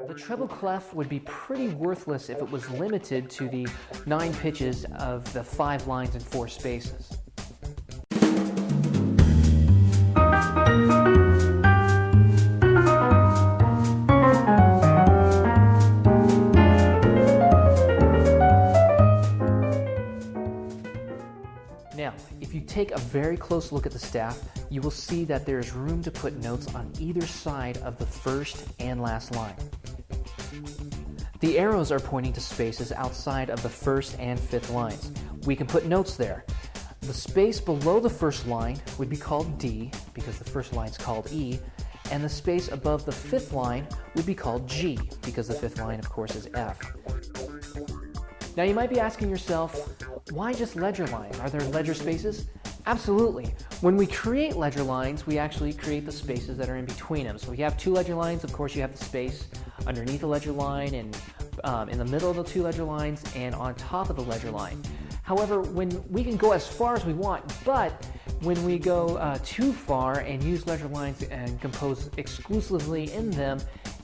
The treble clef would be pretty worthless if it was limited to the 9 pitches of the 5 lines and 4 spaces. Now, if you take a very close look at the staff, you will see that there is room to put notes on either side of the first and last line. The arrows are pointing to spaces outside of the first and fifth lines. We can put notes there. The space below the first line would be called D, because the first line is called E, and the space above the fifth line would be called G, because the fifth line, of course, is F. Now you might be asking yourself, why just ledger lines? Are there ledger spaces? Absolutely. When we create ledger lines, we actually create the spaces that are in between them. So if you have 2 ledger lines, of course you have the space underneath the ledger line and in the middle of the 2 ledger lines and on top of the ledger line. However, when we can go as far as we want, but when we go too far and use ledger lines and compose exclusively in them,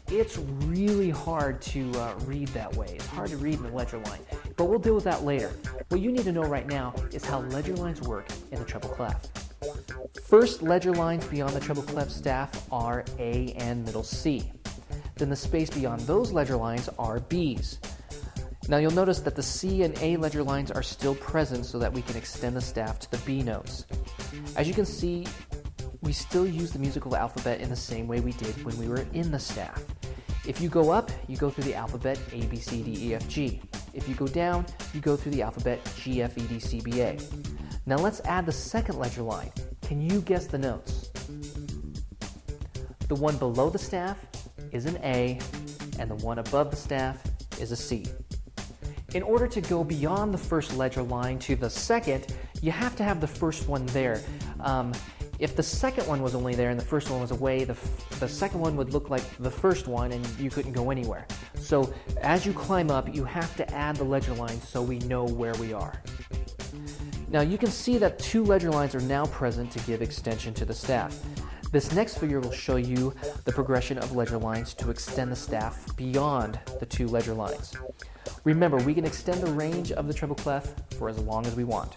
it's really hard to read that way. It's hard to read in the ledger line, but we'll deal with that later. What you need to know right now is how ledger lines work in the treble clef. First ledger lines beyond the treble clef staff are A and middle C. Then the space beyond those ledger lines are B's. Now you'll notice that the C and A ledger lines are still present so that we can extend the staff to the B notes. As you can see, we still use the musical alphabet in the same way we did when we were in the staff. If you go up, you go through the alphabet A, B, C, D, E, F, G. If you go down, you go through the alphabet G, F, E, D, C, B, A. Now let's add the second ledger line. Can you guess the notes? The one below the staff is an A, and the one above the staff is a C. In order to go beyond the first ledger line to the second, you have to have the first one there. If the second one was only there and the first one was away, the second one would look like the first one and you couldn't go anywhere. So as you climb up, you have to add the ledger lines so we know where we are. Now you can see that 2 ledger lines are now present to give extension to the staff. This next figure will show you the progression of ledger lines to extend the staff beyond the 2 ledger lines. Remember, we can extend the range of the treble clef for as long as we want.